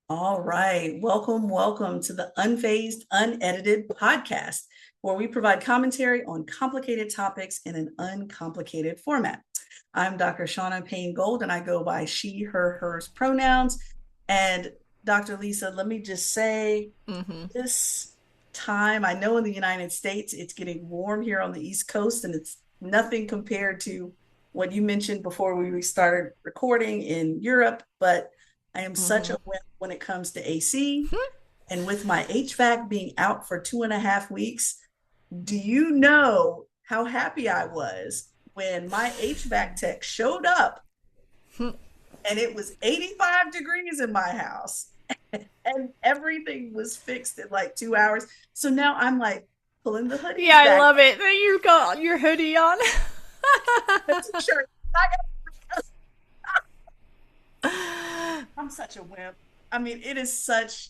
All right. Welcome to the Unfazed, Unedited podcast, where we provide commentary on complicated topics in an uncomplicated format. I'm Dr. Shauna Payne Gold, and I go by she, her, hers pronouns. And Dr. Lisa, let me just say Hmm. this time, I know in the United States, it's getting warm here on the East Coast, and it's nothing compared to what you mentioned before we started recording in Europe, but I am such Hmm. a wimp when it comes to AC. And with my HVAC being out for 2.5 weeks, do you know how happy I was when my HVAC tech showed up and it was 85 degrees in my house and everything was fixed in like 2 hours? So now I'm like pulling the Yeah, hoodies I back love it that you got your hoodie on. the t-shirt. I'm such a wimp. I mean, it is such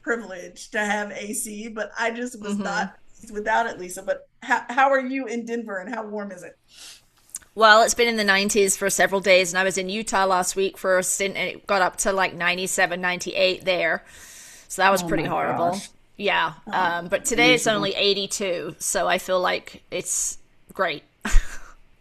privilege to have AC, but I just was not Hmm. without it, Lisa. But how are you in Denver and how warm is it? Well, it's been in the 90s for several days, and I was in Utah last week for a stint, and it got up to like 97, 98 there. So that was Oh pretty my horrible. gosh. Yeah. Oh, But today it's miserable. only 82, so I feel like it's great.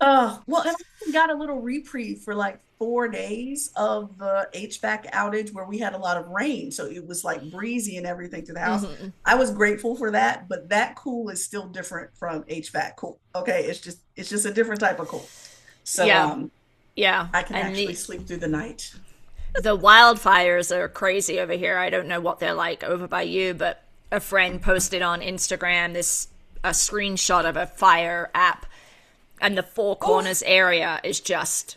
Oh, well, and I got a little reprieve for like 4 days of the HVAC outage where we had a lot of rain. So it was like breezy and everything to the house. Hmm. I was grateful for that, but that cool is still different from HVAC cool. Okay. It's just a different type of cool. So Yeah. Yeah. I can And actually the sleep through the night. the wildfires are crazy over here. I don't know what they're like over by you, but a friend posted on Instagram this a screenshot of a fire app, and the Four Oof. Corners area is just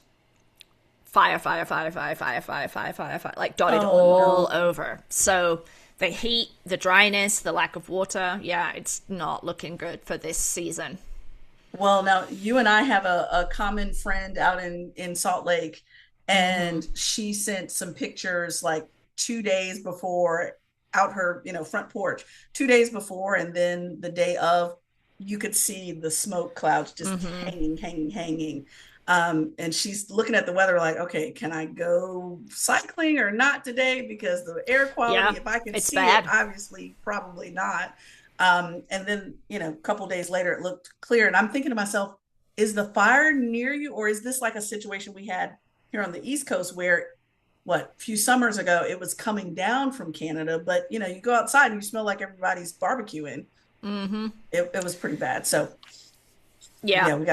fire, fire, fire, fire, fire, fire, fire, fire, fire, like dotted Oh all no. over. So the heat, the dryness, the lack of water, yeah, it's not looking good for this season. Well, now you and I have a common friend out in Salt Lake, Mm-hmm. and she sent some pictures like 2 days before out her, front porch, 2 days before, and then the day of, you could see the smoke clouds just Mm-hmm. hanging, hanging, hanging. And she's looking at the weather like, okay, can I go cycling or not today? Because the air quality, Yeah, if I can it's see it, bad. obviously, probably not. And then, a couple days later, it looked clear. And I'm thinking to myself, is the fire near you? Or is this like a situation we had here on the East Coast where, what, a few summers ago, it was coming down from Canada, but you go outside and you smell like everybody's barbecuing. Mm-hmm. It was pretty bad. So Yeah. yeah, we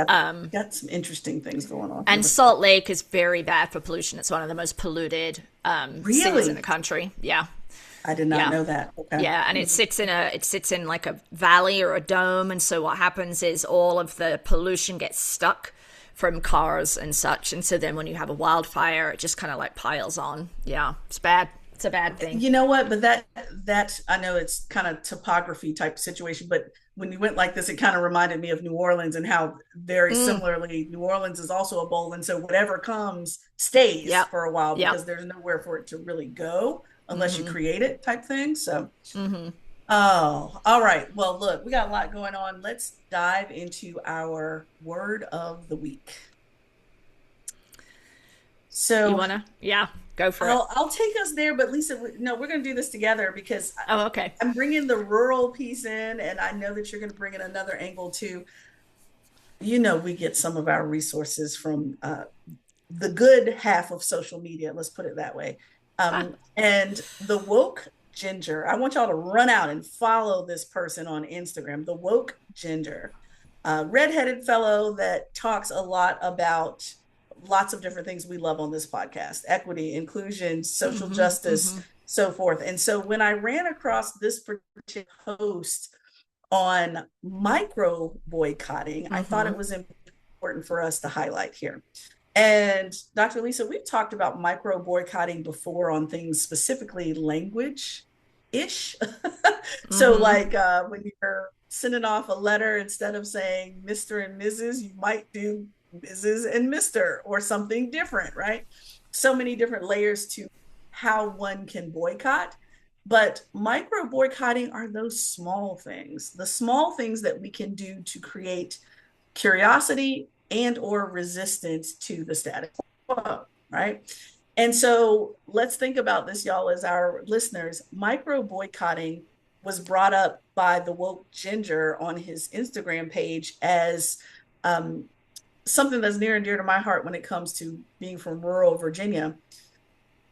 got some interesting things going on here And with that. Salt Lake is very bad for pollution. It's one of the most polluted cities in the Really? country. Yeah, I did not yeah, know that. Okay. yeah. And it sits in like a valley or a dome. And so what happens is all of the pollution gets stuck from cars and such. And so then when you have a wildfire, it just kind of like piles on. Yeah, it's bad. It's a bad thing. You know what? But that I know it's kind of topography type situation, but when you went like this, it kind of reminded me of New Orleans and how very Mm, similarly New Orleans is also a bowl, and so whatever comes stays yep, for a while yep. because there's nowhere for it to really go unless you Mm-hmm. create it type thing. So, Mm-hmm. oh, all right. Well, look, we got a lot going on. Let's dive into our word of the week. You So wanna? Yeah, go for it. I'll take us there, but Lisa, no, we're going to do this together because Oh, okay. I'm bringing the rural piece in, and I know that you're going to bring in another angle too. We get some of our resources from the good half of social media. Let's put it that way. And the woke ginger, I want y'all to run out and follow this person on Instagram, the woke ginger, redheaded fellow that talks a lot about lots of different things we love on this podcast: equity, inclusion, social Mm-hmm. justice, Mm-hmm. so forth. And so when I ran across this particular post on micro boycotting, I thought Mm-hmm. it was important for us to highlight here. And Dr. Lisa, we've talked about micro boycotting before on things specifically language ish. So, Mm-hmm. like when you're sending off a letter, instead of saying Mr. and Mrs., you might do Mrs. and Mr. or something different, right? So many different layers to how one can boycott. But micro boycotting are those small things, the small things that we can do to create curiosity and or resistance to the status quo, right? And so let's think about this, y'all, as our listeners. Micro boycotting was brought up by the woke ginger on his Instagram page as um, something that's near and dear to my heart when it comes to being from rural Virginia.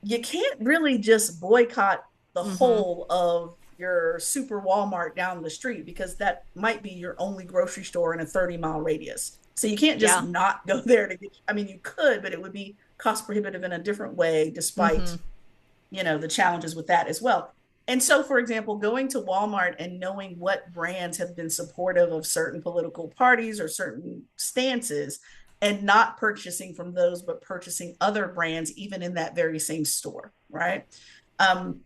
You can't really just boycott the Mm-hmm. whole of your super Walmart down the street because that might be your only grocery store in a 30-mile radius. So you can't just Yeah. not go there to get, I mean, you could, but it would be cost prohibitive in a different way, despite, Mm-hmm. the challenges with that as well. And so, for example, going to Walmart and knowing what brands have been supportive of certain political parties or certain stances and not purchasing from those, but purchasing other brands, even in that very same store, right? Um,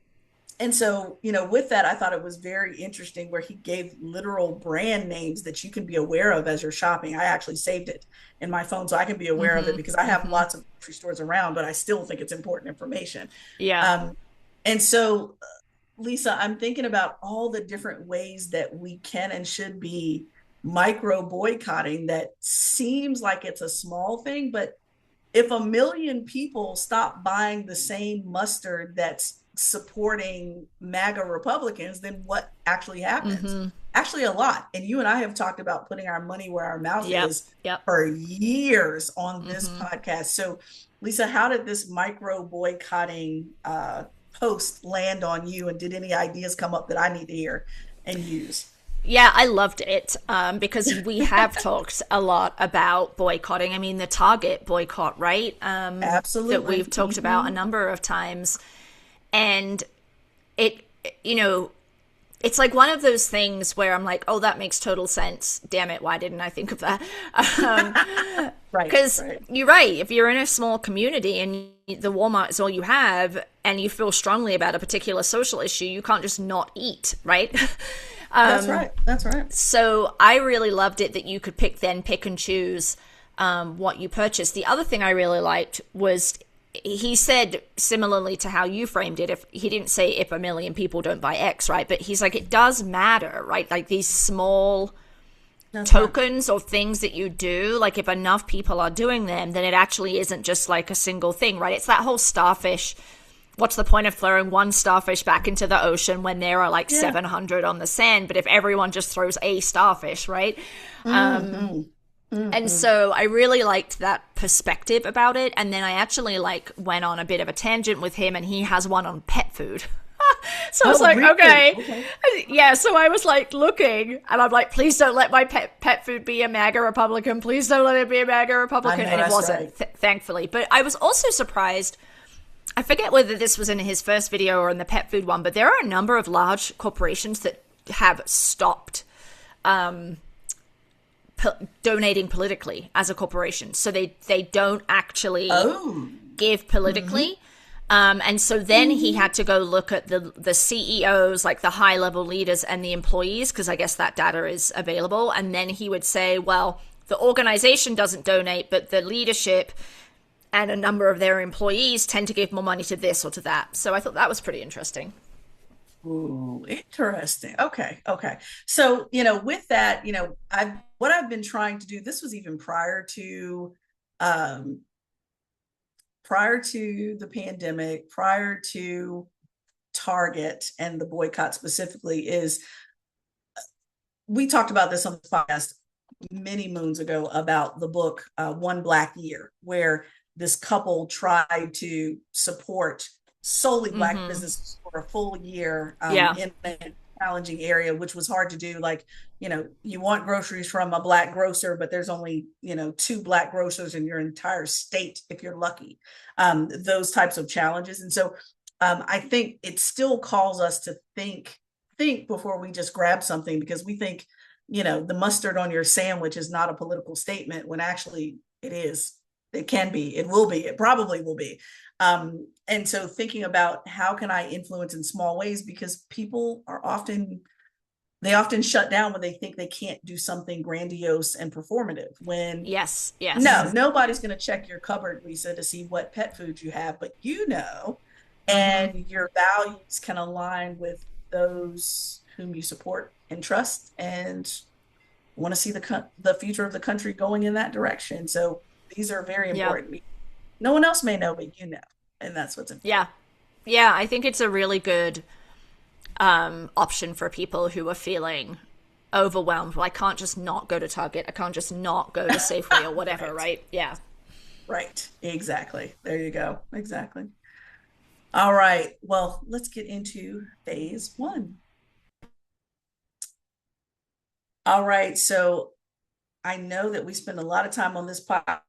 and so, with that, I thought it was very interesting where he gave literal brand names that you can be aware of as you're shopping. I actually saved it in my phone so I can be aware of it Mm-hmm. because I have Mm-hmm. lots of grocery stores around, but I still think it's important information. Yeah. Um, and so, Lisa, I'm thinking about all the different ways that we can and should be micro boycotting that seems like it's a small thing, but if a million people stop buying the same mustard that's supporting MAGA Republicans, then what actually happens? Mm-hmm. Actually, a lot. And you and I have talked about putting our money where our mouth Yep. is Yep. for years on this Mm-hmm. podcast. So, Lisa, how did this micro boycotting post land on you? And did any ideas come up that I need to hear and use? Yeah, I loved it because we have talked a lot about boycotting. I mean, the Target boycott, right? That Absolutely. we've talked about a number of times. And it, you know, it's like one of those things where I'm like, oh, that makes total sense. Damn it, why didn't I think of that? Right, Because right. you're right. If you're in a small community and the Walmart is all you have, and you feel strongly about a particular social issue, you can't just not eat, right? That's right. That's right. So I really loved it that you could pick and choose what you purchased. The other thing I really liked was he said, similarly to how you framed it, if he didn't say if a million people don't buy X, right? But he's like, it does matter, right? Like these small That's right. tokens or things that you do, like if enough people are doing them, then it actually isn't just like a single thing, right? It's that whole starfish. What's the point of throwing one starfish back into the ocean when there are like Yeah. 700 on the sand? But if everyone just throws a starfish, right? Mm-hmm. And Mm-hmm. so I really liked that perspective about it. And then I actually like went on a bit of a tangent with him, and he has one on pet food. So I was Oh, like, really? okay. Okay. Yeah, so I was like looking, and I'm like, please don't let my pet food be a MAGA Republican. Please don't let it be a MAGA I Republican. know And it that's wasn't, right. thankfully. But I was also surprised. I forget whether this was in his first video or in the pet food one, but there are a number of large corporations that have stopped donating politically as a corporation. So they don't actually Oh. give Mm-hmm. politically. And so then he Mm-hmm. had to go look at the CEOs, like the high level leaders and the employees, because I guess that data is available. And then he would say, well, the organization doesn't donate, but the leadership and a number of their employees tend to give more money to this or to that. So I thought that was pretty interesting. Ooh, interesting. Okay, okay. So, with that, I've been trying to do, this was even um prior to the pandemic, prior to Target and the boycott specifically, is we talked about this on the podcast many moons ago about the book One Black Year, where this couple tried to support solely Black Mm-hmm. businesses for a full year Yeah. in a challenging area, which was hard to do. Like, you want groceries from a Black grocer, but there's only, two Black grocers in your entire state, if you're lucky. Those types of challenges. And so I think it still calls us to think before we just grab something, because we think, the mustard on your sandwich is not a political statement when actually it is. It can be, it will be, it probably will be. And so thinking about how can I influence in small ways, because people they often shut down when they think they can't do something grandiose and performative, when Yes. no, Yes. nobody's going to check your cupboard, Lisa, to see what pet food you have, but Mm-hmm. and your values can align with those whom you support and trust and want to see the future of the country going in that direction. So these are very Yeah. important. No one else may know, but you know. And that's what's Yeah. important. Yeah, I think it's a really good option for people who are feeling overwhelmed. Well, I can't just not go to Target. I can't just not go to Safeway or whatever, Right. right? Yeah. Right. Exactly. There you go. Exactly. All right. Well, let's get into phase one. All right. So I know that we spend a lot of time on this podcast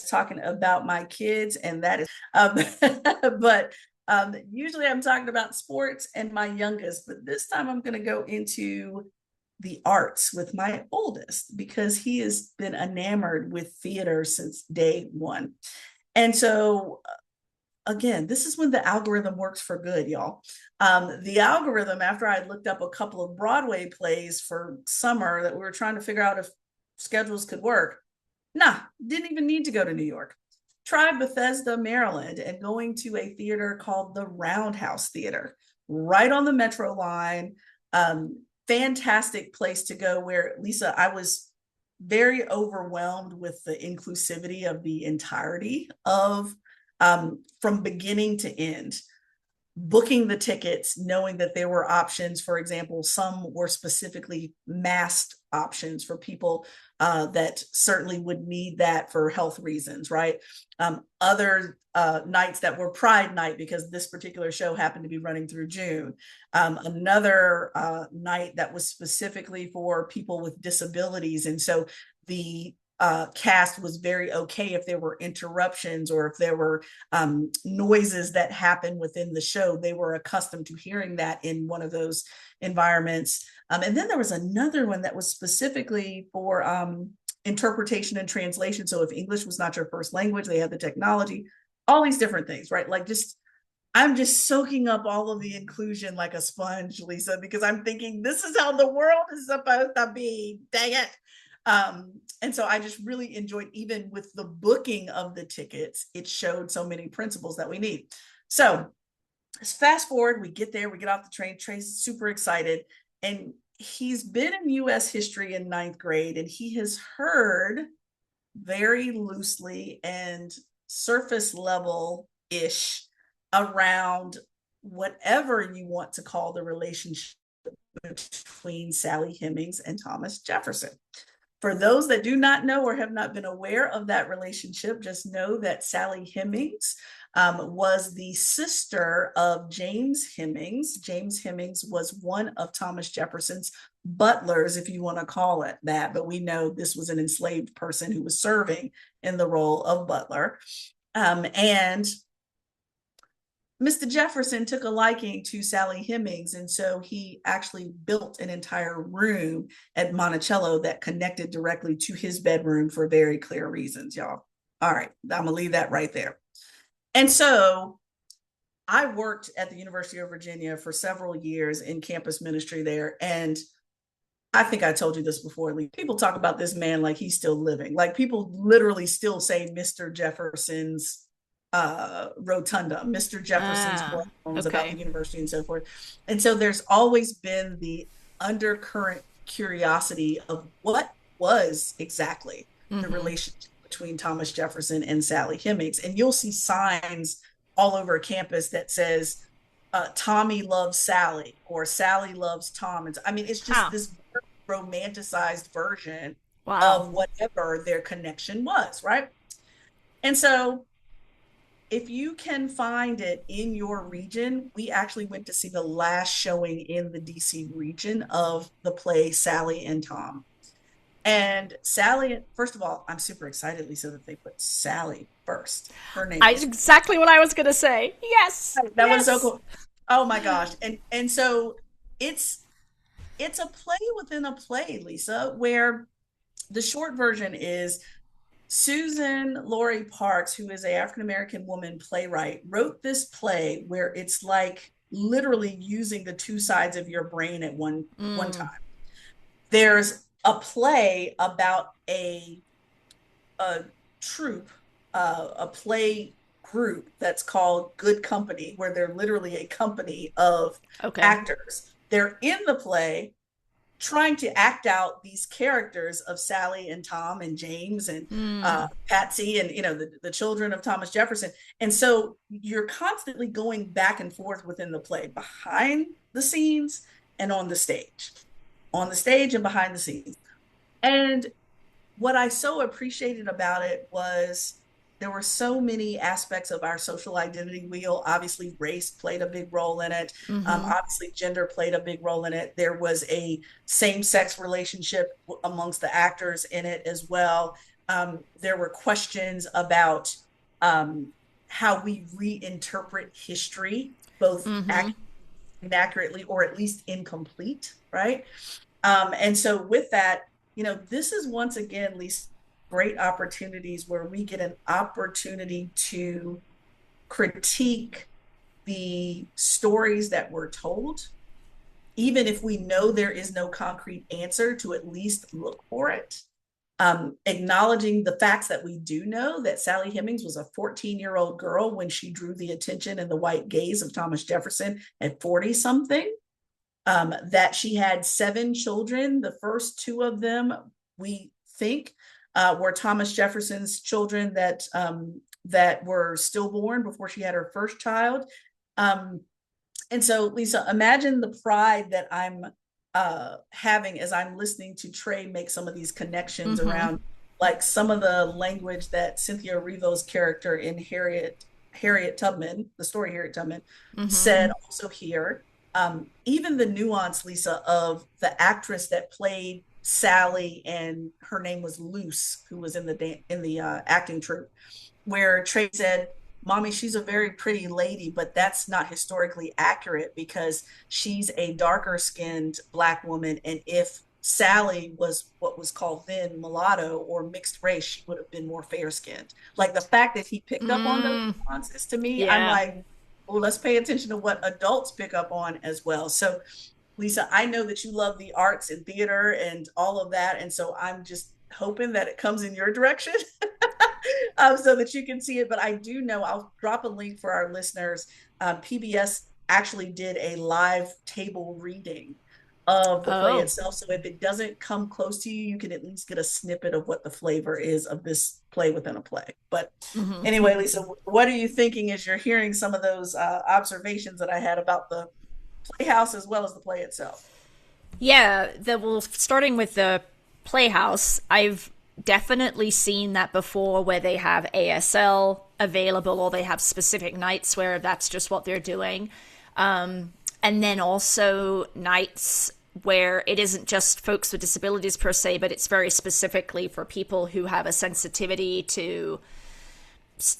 talking about my kids, and that is, but usually I'm talking about sports and my youngest, but this time I'm going to go into the arts with my oldest because he has been enamored with theater since day one. And so again, this is when the algorithm works for good, y'all. The algorithm, after I looked up a couple of Broadway plays for summer that we were trying to figure out if schedules could work, nah, didn't even need to go to New York. Tried Bethesda, Maryland, and going to a theater called the Roundhouse Theater, right on the Metro line. Fantastic place to go where, Lisa, I was very overwhelmed with the inclusivity of the entirety of from beginning to end, booking the tickets, knowing that there were options. For example, some were specifically masked options for people that certainly would need that for health reasons, right? Other nights that were Pride Night because this particular show happened to be running through June. Another night that was specifically for people with disabilities. And so the cast was very okay if there were interruptions or if there were noises that happen within the show. They were accustomed to hearing that in one of those environments. And then there was another one that was specifically for interpretation and translation. So if English was not your first language, they had the technology, all these different things, right? Like just I'm just soaking up all of the inclusion like a sponge, Lisa, because I'm thinking this is how the world is supposed to be. Dang it. And so I just really enjoyed, even with the booking of the tickets, it showed so many principles that we need. So fast forward, we get there, we get off the train. Trey's super excited. And he's been in US history in ninth grade, and he has heard very loosely and surface level ish around whatever you want to call the relationship between Sally Hemings and Thomas Jefferson. For those that do not know or have not been aware of that relationship, just know that Sally Hemings was the sister of James Hemings. James Hemings was one of Thomas Jefferson's butlers, if you want to call it that, but we know this was an enslaved person who was serving in the role of butler. And Mr. Jefferson took a liking to Sally Hemings, and so he actually built an entire room at Monticello that connected directly to his bedroom for very clear reasons, y'all. All right, I'm gonna leave that right there. And so I worked at the University of Virginia for several years in campus ministry there, and I think I told you this before. Like, people talk about this man like he's still living. Like people literally still say Mr. Jefferson's rotunda, Mr. Jefferson's Ah, grounds about the okay. university and so forth. And so there's always been the undercurrent curiosity of what was exactly the relationship between Thomas Jefferson and Sally Hemings. And you'll see signs all over campus that says Tommy loves Sally or Sally loves Tom. And I mean, it's just Huh. this romanticized version Wow. of whatever their connection was, right? And so if you can find it in your region, we actually went to see the last showing in the DC region of the play Sally and Tom. And Sally, first of all, I'm super excited, Lisa, that they put Sally first. Her name I is, exactly what I was gonna say. Yes. that was so Yes. cool. Oh my gosh. And so it's it's a play within a play, Lisa, where the short version is Suzan-Lori Parks, who is an African American woman playwright, wrote this play where it's like literally using the two sides of your brain at one time. There's a play about a troupe, a play group that's called Good Company, where they're literally a company of Okay. actors. They're in the play, trying to act out these characters of Sally and Tom and James and Patsy and the children of Thomas Jefferson. And so you're constantly going back and forth within the play, behind the scenes and on the stage and behind the scenes. And what I so appreciated about it was there were so many aspects of our social identity wheel. Obviously, race played a big role in it. Obviously, gender played a big role in it. There was a same-sex relationship amongst the actors in it as well. There were questions about how we reinterpret history, both inaccurately or at least incomplete, right? And so with that, this is once again, Lisa, great opportunities where we get an opportunity to critique the stories that were told, even if we know there is no concrete answer, to at least look for it. Acknowledging the facts that we do know, that Sally Hemings was a 14-year-old girl when she drew the attention and the white gaze of Thomas Jefferson at 40 something, that she had 7 children. The first 2 of them, we think, were Thomas Jefferson's children that were stillborn before she had her first child. And so, Lisa, imagine the pride that I'm having as I'm listening to Trey make some of these connections around, like, some of the language that Cynthia Erivo's character in Harriet Tubman, the story Harriet Tubman, said also here. Even the nuance, Lisa, of the actress that played Sally, and her name was Luce, who was in the acting troupe, where Trey said, "Mommy, she's a very pretty lady, but that's not historically accurate because she's a darker skinned Black woman. And if Sally was what was called then mulatto or mixed race, she would have been more fair skinned." Like, the fact that he picked up on those nuances, to me, I'm like, well, let's pay attention to what adults pick up on as well. So, Lisa, I know that you love the arts and theater and all of that. And so I'm just hoping that it comes in your direction so that you can see it. But I do know, I'll drop a link for our listeners. PBS actually did a live table reading of the play itself. So if it doesn't come close to you, you can at least get a snippet of what the flavor is of this play within a play. But anyway, Lisa, what are you thinking as you're hearing some of those observations that I had about the Playhouse as well as the play itself? Yeah, starting with the Playhouse, I've definitely seen that before, where they have ASL available or they have specific nights where that's just what they're doing. And then also nights where it isn't just folks with disabilities per se, but it's very specifically for people who have a sensitivity to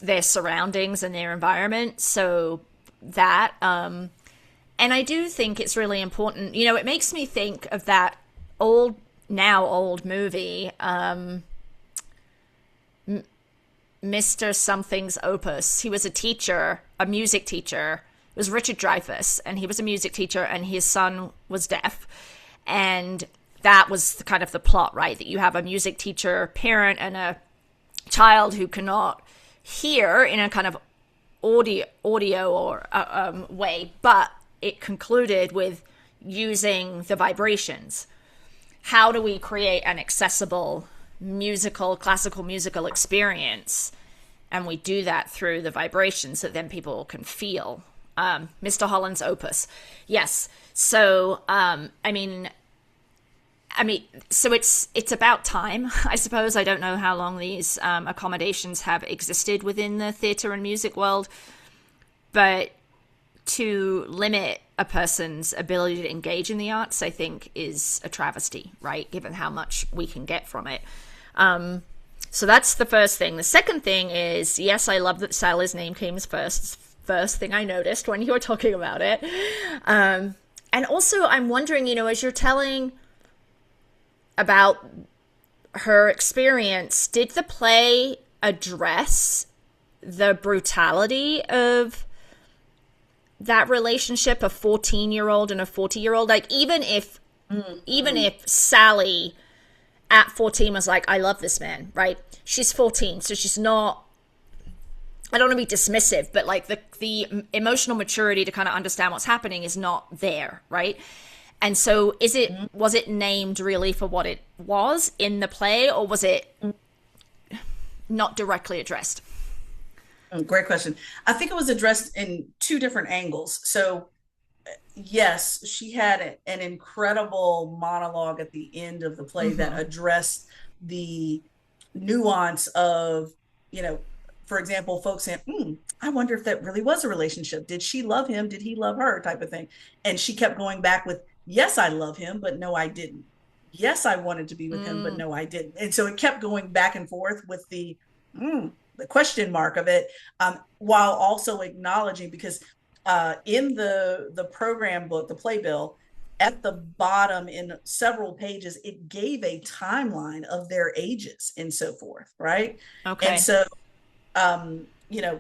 their surroundings and their environment. So that, and I do think it's really important. It makes me think of that old movie, Mr. Something's Opus. He was a teacher, a music teacher. It was Richard Dreyfuss, and he was a music teacher, and his son was deaf. And that was kind of the plot, right? That you have a music teacher parent and a child who cannot hear in a kind of audio or way, but it concluded with using the vibrations. How do we create an accessible classical musical experience? And we do that through the vibrations that then people can feel. Mr. Holland's Opus. Yes. So, so it's about time, I suppose. I don't know how long these accommodations have existed within the theater and music world, but to limit a person's ability to engage in the arts, I think, is a travesty, right? Given how much we can get from it. So that's the first thing. The second thing is, yes, I love that Sally's name came first. First thing I noticed when you were talking about it. And also, I'm wondering, as you're telling about her experience, did the play address the brutality of that relationship, a 14-year-old and a 40-year-old? Like, even if Sally at 14 was like, I love this man, right? She's 14, so she's not, I don't want to be dismissive, but like the emotional maturity to kind of understand what's happening is not there, right? And so was it named really for what it was in the play, or was it not directly addressed? Great question. I think it was addressed in two different angles. So yes, she had an incredible monologue at the end of the play that addressed the nuance of, you know, for example, folks saying, I wonder if that really was a relationship. Did she love him? Did he love her? Type of thing. And she kept going back with, yes, I love him, but no, I didn't. Yes, I wanted to be with him, but no, I didn't. And so it kept going back and forth with the question mark of it, while also acknowledging, because in the program book, the playbill, at the bottom in several pages, it gave a timeline of their ages and so forth, right? Okay. And so, you know,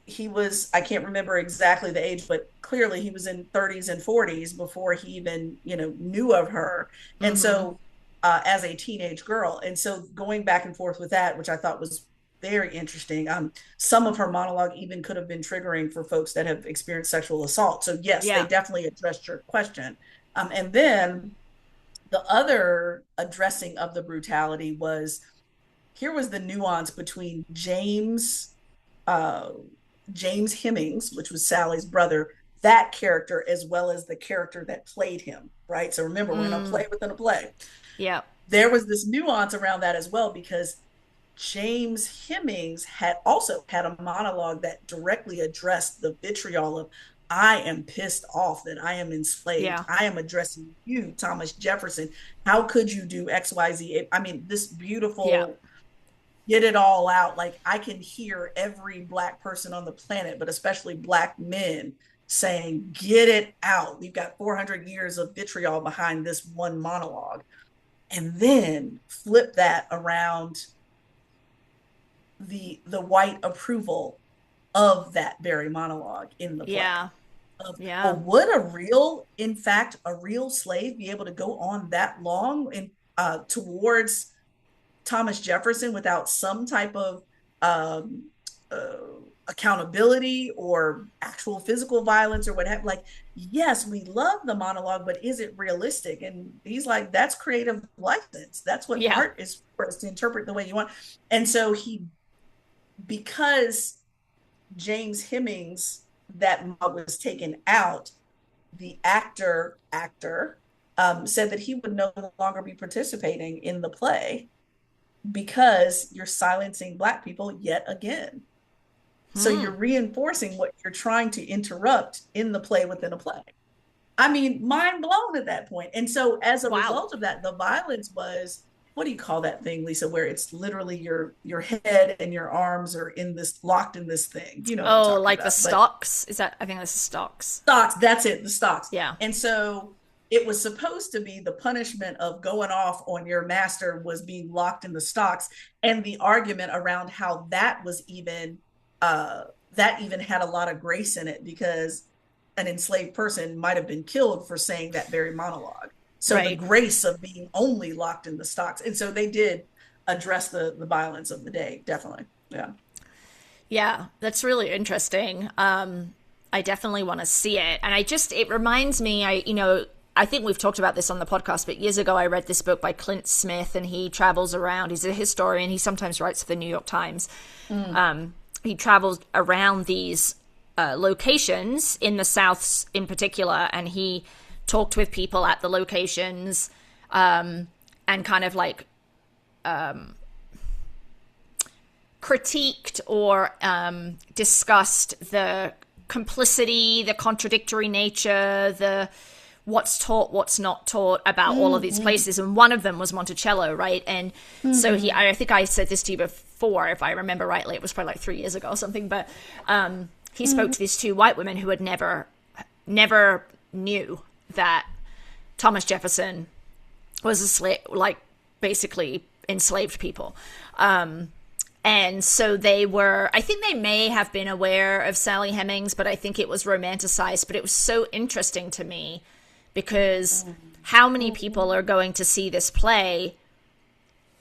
he was, I can't remember exactly the age, but clearly he was in 30s and 40s before he even, you know, knew of her. And so, as a teenage girl. And so going back and forth with that, which I thought was very interesting. Some of her monologue even could have been triggering for folks that have experienced sexual assault. So yes, they definitely addressed your question. And then the other addressing of the brutality was, here was the nuance between James Hemings, which was Sally's brother, that character, as well as the character that played him, right? So remember, we're in a play within a play. Yeah. There was this nuance around that as well, because James Hemings had also had a monologue that directly addressed the vitriol of, I am pissed off that I am enslaved. Yeah. I am addressing you, Thomas Jefferson. How could you do XYZ? I mean, this beautiful, get it all out. Like, I can hear every Black person on the planet, but especially Black men, saying, get it out. We've got 400 years of vitriol behind this one monologue. And then flip that around the white approval of that very monologue in the play. Well, would in fact, a real slave be able to go on that long in towards Thomas Jefferson without some type of accountability or actual physical violence or what have? Like, yes, we love the monologue, but is it realistic? And he's like, that's creative license. That's what art is for, is to interpret the way you want. And so because James Hemings, that was taken out, the actor said that he would no longer be participating in the play because you're silencing Black people yet again. So you're reinforcing what you're trying to interrupt in the play within a play. I mean, mind blown at that point. And so as a result of that, the violence was, what do you call that thing, Lisa, where it's literally your head and your arms are locked in this thing, you know? Oh, like about. The stocks? I think that's the stocks. Stocks, that's it, the stocks. Yeah. And so it was supposed to be the punishment of going off on your master was being locked in the stocks. And the argument around how that was even, that even had a lot of grace in it, because an enslaved person might have been killed for saying that very monologue. So the grace of being only locked in the stocks. And so they did address the violence of the day, definitely. Yeah. Yeah, that's really interesting. I definitely want to see it. And it reminds me, I think we've talked about this on the podcast, but years ago I read this book by Clint Smith, and he travels around. He's a historian. He sometimes writes for the New York Times. He travels around these locations in the South in particular, and he talked with people at the locations and kind of like critiqued or discussed the complicity, the contradictory nature, the what's taught, what's not taught about all of these places. And one of them was Monticello, right? And so I think I said this to you before, if I remember rightly, it was probably like 3 years ago or something, but he spoke to these two white women who had never knew that Thomas Jefferson was a slave, like basically enslaved people. And so I think they may have been aware of Sally Hemings, but I think it was romanticized. But it was so interesting to me because how many people are going to see this play?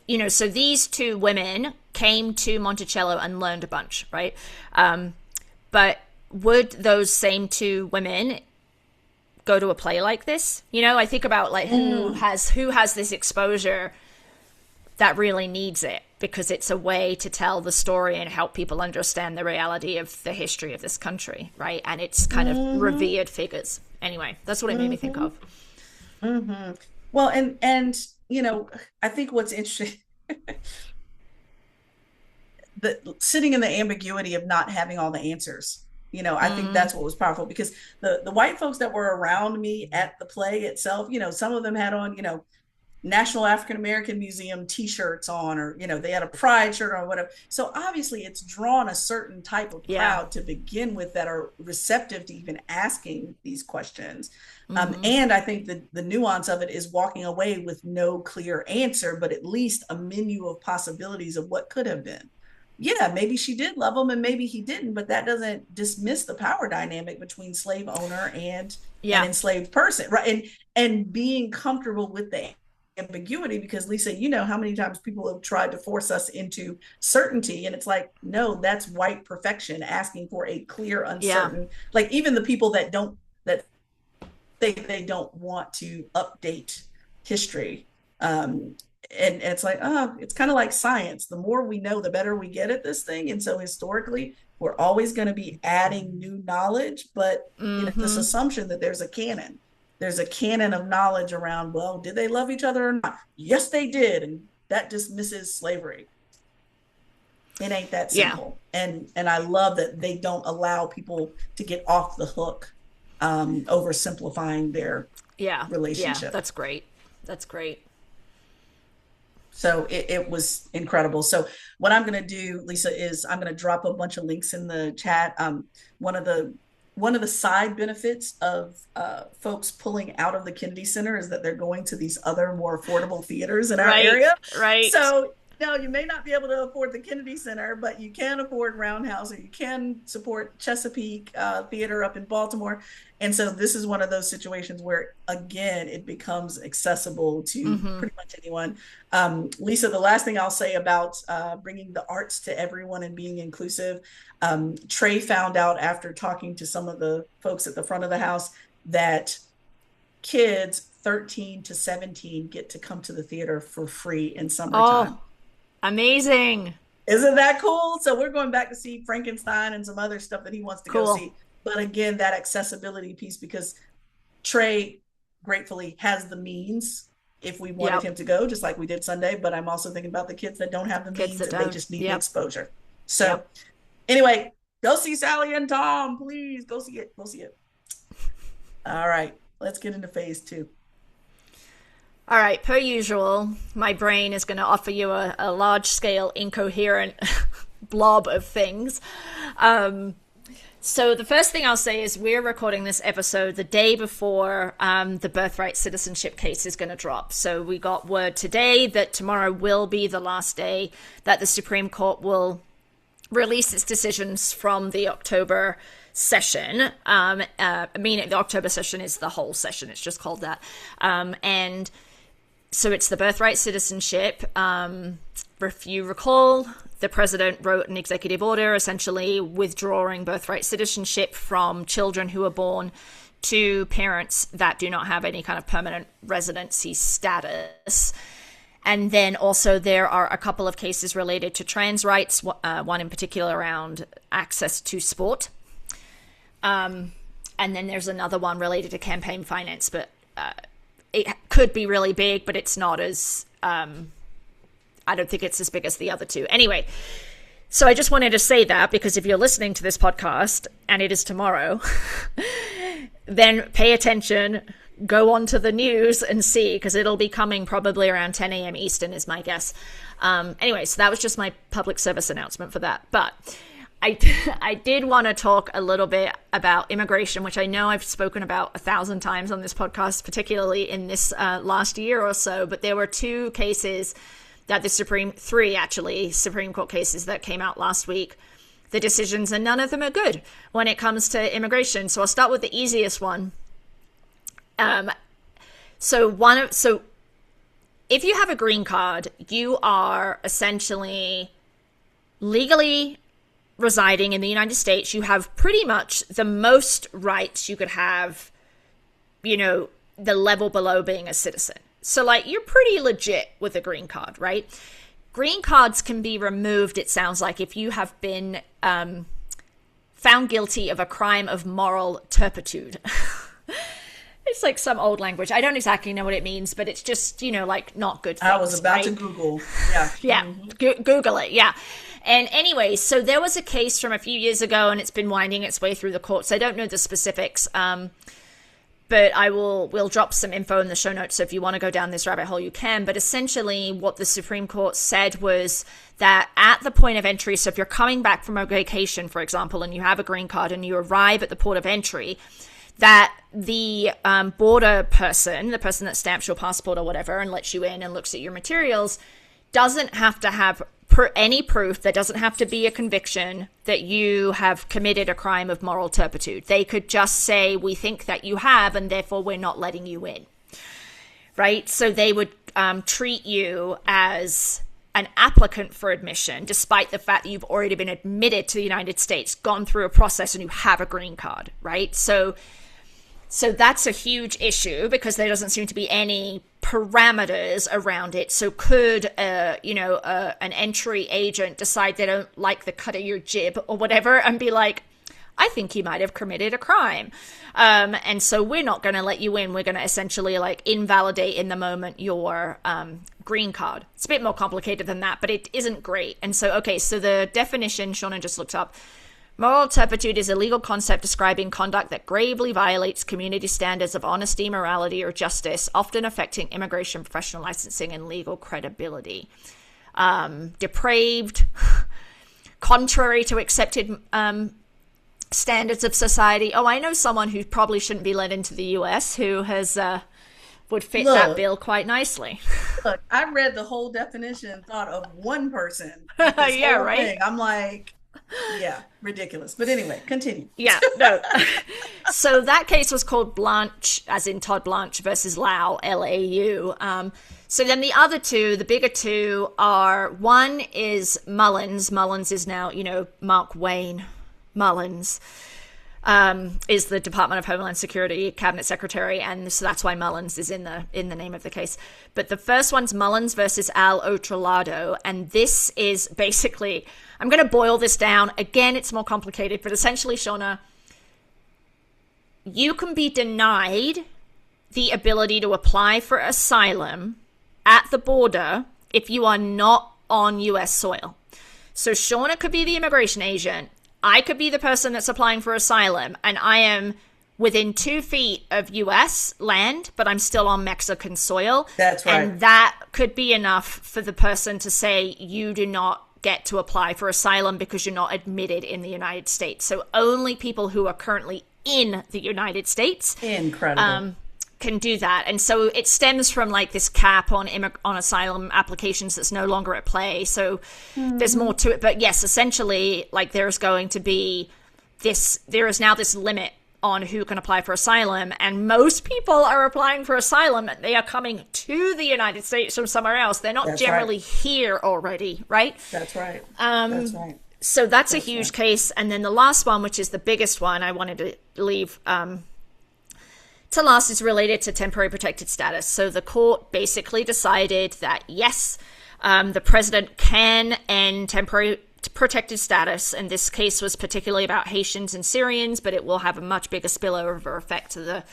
You know, so these two women came to Monticello and learned a bunch, right? But would those same two women go to a play like this. You know, I think about like who has this exposure that really needs it, because it's a way to tell the story and help people understand the reality of the history of this country, right? And it's kind of revered figures. Anyway, that's what it made me think of. Well, and you know, I think what's interesting, the sitting in the ambiguity of not having all the answers. You know, I think that's what was powerful, because the white folks that were around me at the play itself, you know, some of them had on, you know, National African American Museum t-shirts on, or, you know, they had a pride shirt on, or whatever. So obviously it's drawn a certain type of crowd to begin with that are receptive to even asking these questions. And I think the nuance of it is walking away with no clear answer, but at least a menu of possibilities of what could have been. Yeah, maybe she did love him and maybe he didn't, but that doesn't dismiss the power dynamic between slave owner and an enslaved person, right? And being comfortable with the ambiguity, because Lisa, you know how many times people have tried to force us into certainty, and it's like, no, that's white perfection asking for a clear uncertain. Like even the people that they don't want to update history, and it's like, oh, it's kind of like science. The more we know, the better we get at this thing. And so historically, we're always going to be adding new knowledge, but you know, this assumption that there's a canon. There's a canon of knowledge around, well, did they love each other or not? Yes, they did. And that dismisses slavery. It ain't that simple. And I love that they don't allow people to get off the hook oversimplifying their relationship. Yeah, that's great. That's great. So it was incredible. So what I'm going to do, Lisa, is I'm going to drop a bunch of links in the chat. One of the side benefits of folks pulling out of the Kennedy Center is that they're going to these other more affordable theaters in our area. Right. So no, you may not be able to afford the Kennedy Center, but you can afford Roundhouse, or you can support Chesapeake Theater up in Baltimore. And so this is one of those situations where, again, it becomes accessible to pretty much anyone. Lisa, the last thing I'll say about bringing the arts to everyone and being inclusive, Trey found out after talking to some of the folks at the front of the house that kids 13 to 17 get to come to the theater for free in summertime. Oh, amazing. Isn't that cool? So we're going back to see Frankenstein and some other stuff that he wants to go see. But again, that accessibility piece, because Trey gratefully has the means if we wanted him to go, just like we did Sunday. But I'm also thinking about the kids that don't have the means and they just need the exposure. So anyway, go see Sally and Tom, please. Go see it. Go see it. All right, let's get into phase 2. All right, per usual, my brain is going to offer you a large-scale, incoherent blob of things. So the first thing I'll say is we're recording this episode the day before the birthright citizenship case is going to drop. So we got word today that tomorrow will be the last day that the Supreme Court will release its decisions from the October session. Meaning the October session is the whole session. It's just called that. And so it's the birthright citizenship. If you recall, the president wrote an executive order essentially withdrawing birthright citizenship from children who are born to parents that do not have any kind of permanent residency status. And then also there are a couple of cases related to trans rights, one in particular around access to sport. And then there's another one related to campaign finance, but it could be really big, but it's not as... I don't think it's as big as the other two. Anyway, so I just wanted to say that, because if you're listening to this podcast and it is tomorrow, then pay attention, go on to the news and see, because it'll be coming probably around 10 a.m. Eastern is my guess. Anyway, so that was just my public service announcement for that. But I did want to talk a little bit about immigration, which I know I've spoken about 1,000 times on this podcast, particularly in this last year or so. But there were 2 cases that three Supreme Court cases that came out last week. The decisions, and none of them are good when it comes to immigration. So I'll start with the easiest one. So if you have a green card, you are essentially legally residing in the United States. You have pretty much the most rights you could have the level below being a citizen. So, like, you're pretty legit with a green card, right? Green cards can be removed, it sounds like, if you have been found guilty of a crime of moral turpitude. It's like some old language. I don't exactly know what it means, but it's just, like, not good things. I was about to Google. Yeah. Yeah. Google it. Yeah. And anyway, so there was a case from a few years ago, and it's been winding its way through the courts. I don't know the specifics, but we'll drop some info in the show notes. So if you want to go down this rabbit hole, you can. But essentially what the Supreme Court said was that at the point of entry, so if you're coming back from a vacation, for example, and you have a green card and you arrive at the port of entry, that the border person, the person that stamps your passport or whatever and lets you in and looks at your materials, doesn't have to have any proof. There doesn't have to be a conviction that you have committed a crime of moral turpitude. They could just say, we think that you have, and therefore we're not letting you in. Right? So they would treat you as an applicant for admission, despite the fact that you've already been admitted to the United States, gone through a process, and you have a green card. Right? So that's a huge issue because there doesn't seem to be any parameters around it. So could, an entry agent decide they don't like the cut of your jib or whatever and be like, I think you might have committed a crime. And so we're not going to let you in. We're going to essentially like invalidate in the moment your green card. It's a bit more complicated than that, but it isn't great. And so, okay, so the definition Shauna just looked up. Moral turpitude is a legal concept describing conduct that gravely violates community standards of honesty, morality, or justice, often affecting immigration, professional licensing, and legal credibility. Depraved, contrary to accepted standards of society. Oh, I know someone who probably shouldn't be let into the U.S. who would fit that bill quite nicely. Look, I read the whole definition and thought of one person. Yeah, right? Thing. I'm like... Yeah, ridiculous. But anyway, continue. Yeah, no. So that case was called Blanche, as in Todd Blanche versus Lau, L-A-U. So then the other two, the bigger two, are, one is Mullins. Mullins is now, Mark Wayne Mullins is the Department of Homeland Security Cabinet Secretary, and so that's why Mullins is in the name of the case. But the first one's Mullins versus Al Otrolado, and this is basically... I'm going to boil this down. Again, it's more complicated, but essentially, Shauna, you can be denied the ability to apply for asylum at the border if you are not on U.S. soil. So Shauna could be the immigration agent. I could be the person that's applying for asylum, and I am within 2 feet of U.S. land, but I'm still on Mexican soil. That's right. And that could be enough for the person to say you do not get to apply for asylum because you're not admitted in the United States. So only people who are currently in the United States can do that. And so it stems from like this cap on asylum applications that's no longer at play. So there's more to it. But yes, essentially, like there is now this limit on who can apply for asylum, and most people are applying for asylum. They are coming to the United States from somewhere else. They're not generally here already, right? That's right. That's right. So that's a huge case. And then the last one, which is the biggest one I wanted to leave to last, is related to temporary protected status. So the court basically decided that, yes, the president can end temporary protected status, and this case was particularly about Haitians and Syrians, but it will have a much bigger spillover effect to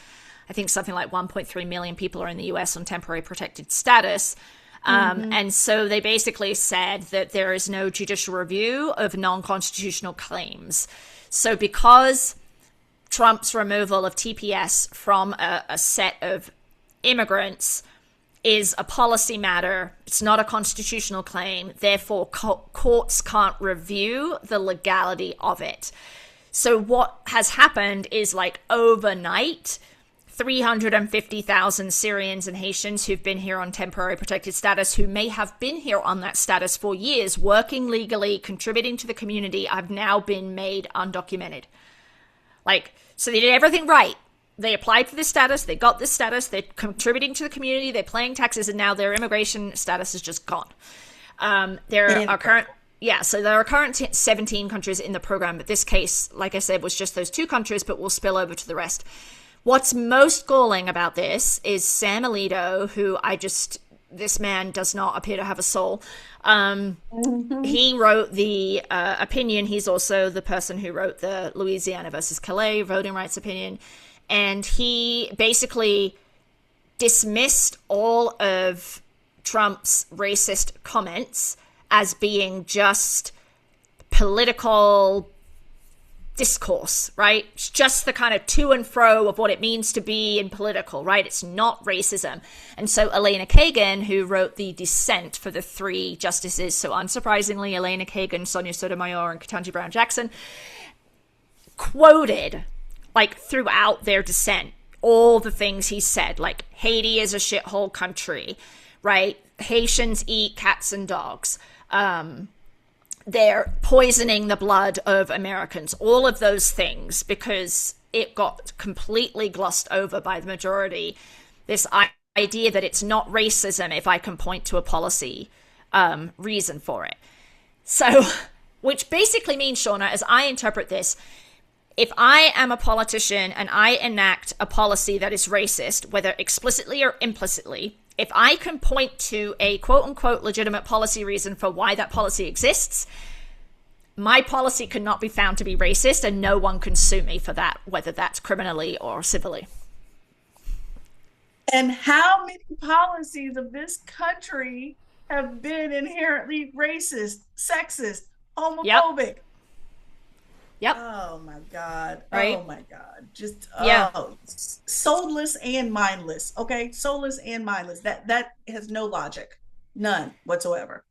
I think something like 1.3 million people are in the US on temporary protected status. And so they basically said that there is no judicial review of non-constitutional claims. So because Trump's removal of TPS from a set of immigrants is a policy matter, it's not a constitutional claim, therefore courts can't review the legality of it. So what has happened is, like, overnight, 350,000 Syrians and Haitians who've been here on temporary protected status, who may have been here on that status for years, working legally, contributing to the community, have now been made undocumented. Like, so they did everything right. They applied for this status, they got this status, they're contributing to the community, they're paying taxes, and now their immigration status is just gone. There are current 17 countries in the program, but this case, like I said, was just those 2 countries, but will spill over to the rest. What's most galling about this is Sam Alito, who this man does not appear to have a soul. Mm-hmm. He wrote the opinion. He's also the person who wrote the Louisiana versus Calais voting rights opinion. And he basically dismissed all of Trump's racist comments as being just political discourse, right? It's just the kind of to and fro of what it means to be in political, right? It's not racism. And so Elena Kagan, who wrote the dissent for the three justices, so unsurprisingly, Elena Kagan, Sonia Sotomayor, and Ketanji Brown Jackson, quoted, like, throughout their dissent, all the things he said, like Haiti is a shithole country, right? Haitians eat cats and dogs. They're poisoning the blood of Americans, all of those things, because it got completely glossed over by the majority. This idea that it's not racism if I can point to a policy reason for it. So, which basically means, Shauna, as I interpret this, if I am a politician and I enact a policy that is racist, whether explicitly or implicitly, if I can point to a quote-unquote legitimate policy reason for why that policy exists, my policy cannot be found to be racist, and no one can sue me for that, whether that's criminally or civilly. And how many policies of this country have been inherently racist, sexist, homophobic? Yep. Oh my God. Right? Oh my God. Just Yeah. Soulless and mindless. Okay. Soulless and mindless. That has no logic. None whatsoever.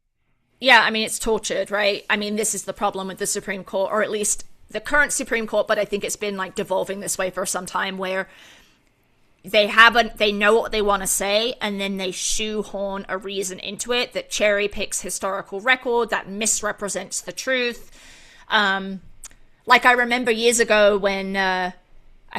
Yeah, I mean, it's tortured, right? I mean, this is the problem with the Supreme Court, or at least the current Supreme Court, but I think it's been like devolving this way for some time, where they know what they want to say, and then they shoehorn a reason into it that cherry picks historical record, that misrepresents the truth. Like, I remember years ago when I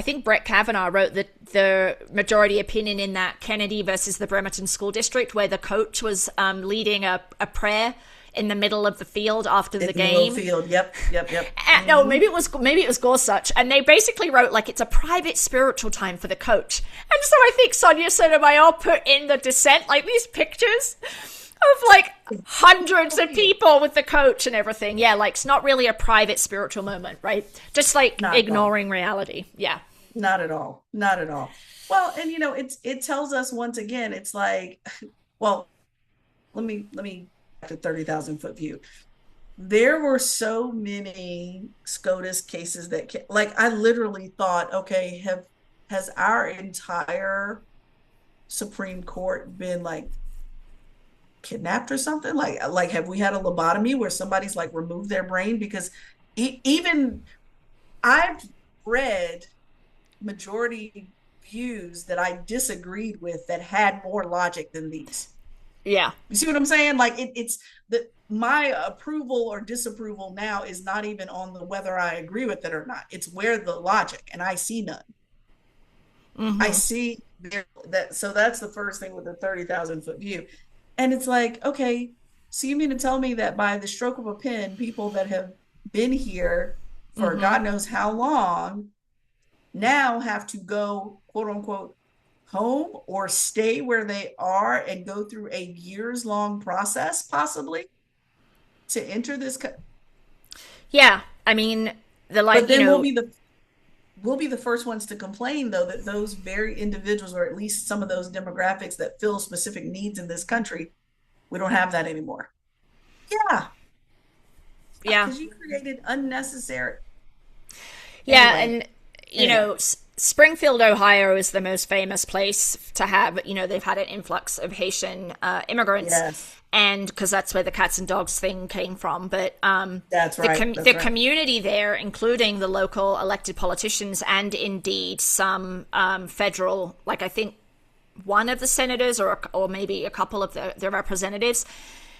think Brett Kavanaugh wrote the majority opinion in that Kennedy versus the Bremerton School District, where the coach was leading a prayer in the middle of the field after the game. Field. Yep. Mm-hmm. No, maybe it was Gorsuch, and they basically wrote like it's a private spiritual time for the coach. And so I think Sonia Sotomayor put in the dissent like these pictures of like hundreds of people with the coach and everything. Yeah, like it's not really a private spiritual moment, right? Just like not ignoring reality. Yeah. Not at all. Not at all. Well, and it tells us once again, it's like, well, let me to 30,000 foot view. There were so many SCOTUS cases that, like, I literally thought, okay, has our entire Supreme Court been like kidnapped or something? Like have we had a lobotomy where somebody's like removed their brain? Because even I've read majority views that I disagreed with that had more logic than these. Yeah. You see what I'm saying? Like it's my approval or disapproval now is not even on the whether I agree with it or not. It's where the logic, and I see none. Mm-hmm. I see that. So that's the first thing with the 30,000 foot view. And it's like, okay, so you mean to tell me that by the stroke of a pen, people that have been here for mm-hmm. God knows how long now have to go, quote unquote, home or stay where they are and go through a years-long process, possibly, to enter this? Yeah, I mean, but then we'll be the first ones to complain, though, that those very individuals, or at least some of those demographics that fill specific needs in this country, we don't have that anymore. Yeah. Because you created unnecessary. Yeah, anyway. And Springfield, Ohio is the most famous place to have, they've had an influx of Haitian immigrants. Yes. And because that's where the cats and dogs thing came from. But that's right. The community there, including the local elected politicians and indeed some federal, like I think one of the senators or maybe a couple of the representatives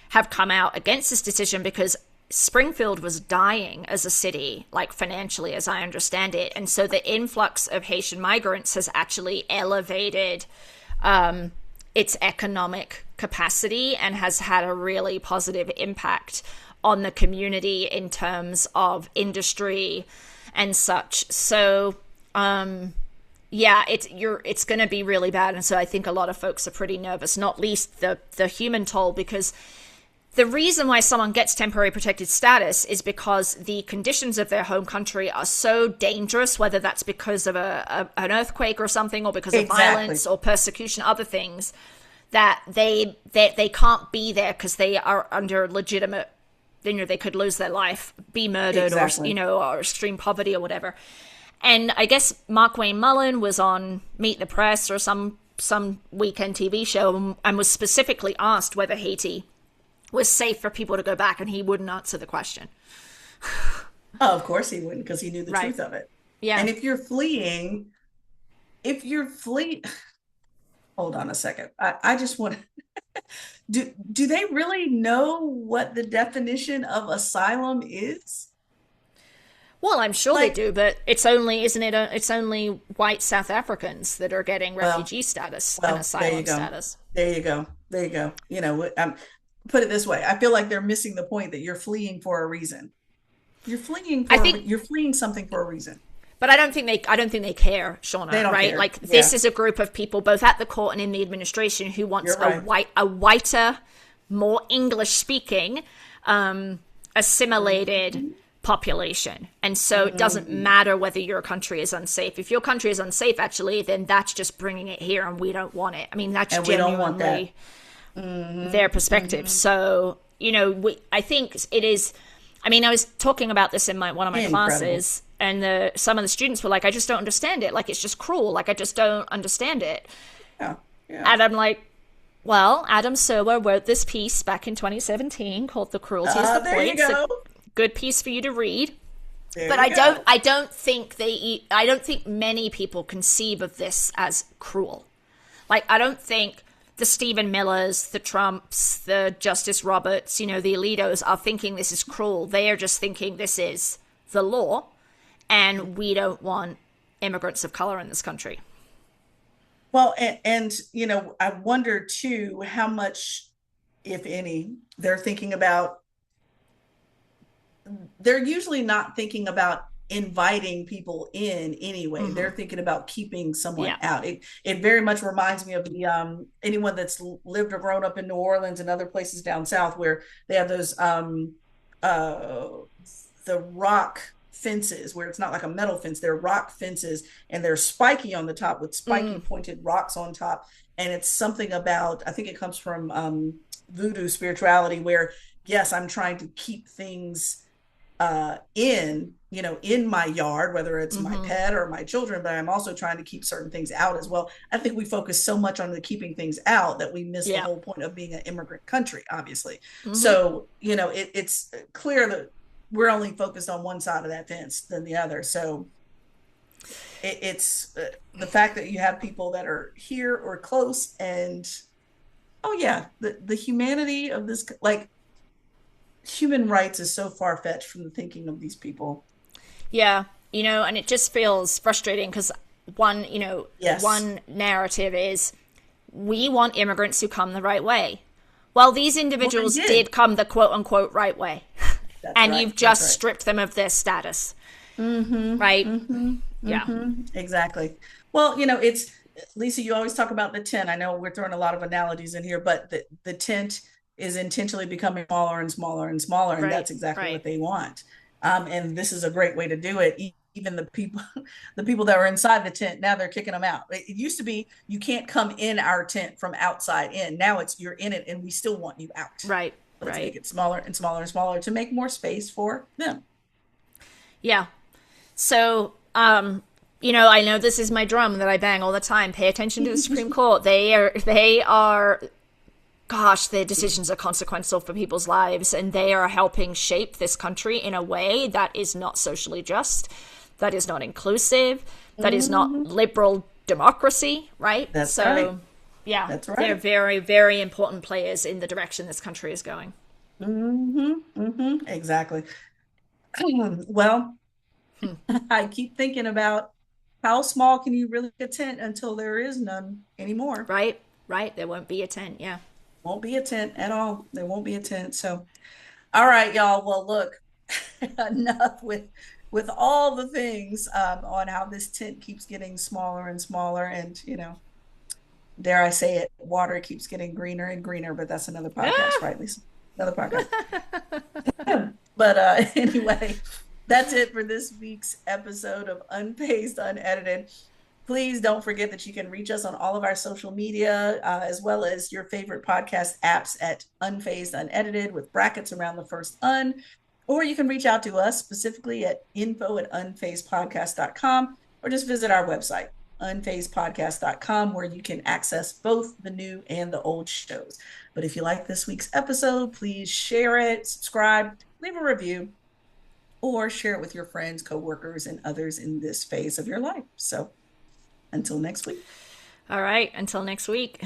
have come out against this decision, because Springfield was dying as a city, like financially, as I understand it. And so the influx of Haitian migrants has actually elevated its economic capacity and has had a really positive impact on the community in terms of industry and such. So, Yeah, it's going to be really bad, and so I think a lot of folks are pretty nervous, not least the human toll, because the reason why someone gets temporary protected status is because the conditions of their home country are so dangerous, whether that's because of an earthquake or something, or because of Exactly. violence or persecution, other things, that they can't be there because they are under legitimate, they could lose their life, be murdered, or Exactly. or extreme poverty or whatever. And I guess Mark Wayne Mullen was on Meet the Press or some weekend TV show, and was specifically asked whether Haiti was safe for people to go back, and he wouldn't answer the question. Oh, of course he wouldn't, because he knew the Right. truth of it. Yeah. And if you're fleeing, hold on a second. I just want do they really know what the definition of asylum is? Well, I'm sure they Like, do, but it's only, isn't it? It's only white South Africans that are getting well, refugee status and there you asylum go. status. There you go. There you go. Put it this way. I feel like they're missing the point that you're fleeing for a reason. I think, You're fleeing something for a reason. but I don't think they care, They Shauna. don't Right? care. Like, Yeah, this is a group of people, both at the court and in the administration, who wants you're right. a whiter, more English speaking, assimilated Mhm. population. And so it doesn't Mhm. matter whether your country is unsafe. If your country is unsafe, actually, then that's just bringing it here, and we don't want it. I mean, that's And we don't want that. genuinely Hmm. their perspective. Hmm. So, I think it is. I mean, I was talking about this in one of my Incredible. classes, and some of the students were like, "I just don't understand it. Like, it's just cruel. Like, I just don't understand it." Yeah, yeah. And I'm like, well, Adam Serwer wrote this piece back in 2017 called "The Cruelty Is the There you Point." It's a go. good piece for you to read. There But you go. I don't think many people conceive of this as cruel. Like, I don't think the Stephen Millers, the Trumps, the Justice Roberts, the Alitos are thinking this is cruel. They are just thinking this is the law, and we don't want immigrants of color in this country. Well, I wonder too how much, if any, they're usually not thinking about inviting people in anyway. Mm-hmm. They're thinking about keeping someone Yeah. out. It very much reminds me of the anyone that's lived or grown up in New Orleans and other places down south where they have those uh the rock fences where it's not like a metal fence, they're rock fences and they're spiky on the top with spiky Mm, pointed rocks on top. And it's something about, I think it comes from voodoo spirituality where yes, I'm trying to keep things in my yard, whether it's my mm-hmm. pet or my children, but I'm also trying to keep certain things out as well. I think we focus so much on the keeping things out that we miss the Yeah. whole point of being an immigrant country, obviously. Mm-hmm. So it's clear that we're only focused on one side of that fence than the other. So it's the fact that you have people that are here or close, and oh yeah, the humanity of this, like, human rights is so far fetched from the thinking of these people. Yeah, and it just feels frustrating because Yes. one narrative is we want immigrants who come the right way. Well, these Well, they individuals did. did come the quote unquote right way, That's and right. you've That's just right. stripped them of their status, Mm-hmm. right? Mm-hmm. Yeah, Mm-hmm. Exactly. Well, it's Lisa, you always talk about the tent. I know we're throwing a lot of analogies in here, but the tent is intentionally becoming smaller and smaller and smaller, and right, that's exactly right, what they want. And this is a great way to do it. Even the people, the people that were inside the tent, now they're kicking them out. It used to be you can't come in our tent from outside in. Now it's you're in it, and we still want you out. right, Let's make right. it smaller and smaller and smaller to make more space for them. Yeah. So, I know this is my drum that I bang all the time. Pay attention to the Supreme Court. They are gosh, their decisions are consequential for people's lives, and they are helping shape this country in a way that is not socially just, that is not inclusive, that is not Mhm. liberal democracy, right? That's right. So, yeah, That's they're right. very, very important players in the direction this country is going. Exactly. Well, I keep thinking about how small can you really get a tent until there is none anymore. Right? Right? There won't be a tent. Yeah. Won't be a tent at all. There won't be a tent. So, all right, y'all. Well, look, enough with with all the things on how this tent keeps getting smaller and smaller. And, dare I say it, water keeps getting greener and greener, but that's another podcast, right, Lisa? Another podcast. But anyway, that's it for this week's episode of Unpaced Unedited. Please don't forget that you can reach us on all of our social media, as well as your favorite podcast apps at Unfazed Unedited with brackets around the first un. Or you can reach out to us specifically at info@unfazedpodcast.com, or just visit our website, unfazedpodcast.com, where you can access both the new and the old shows. But if you like this week's episode, please share it, subscribe, leave a review, or share it with your friends, coworkers, and others in this phase of your life. So until next week. All right, until next week.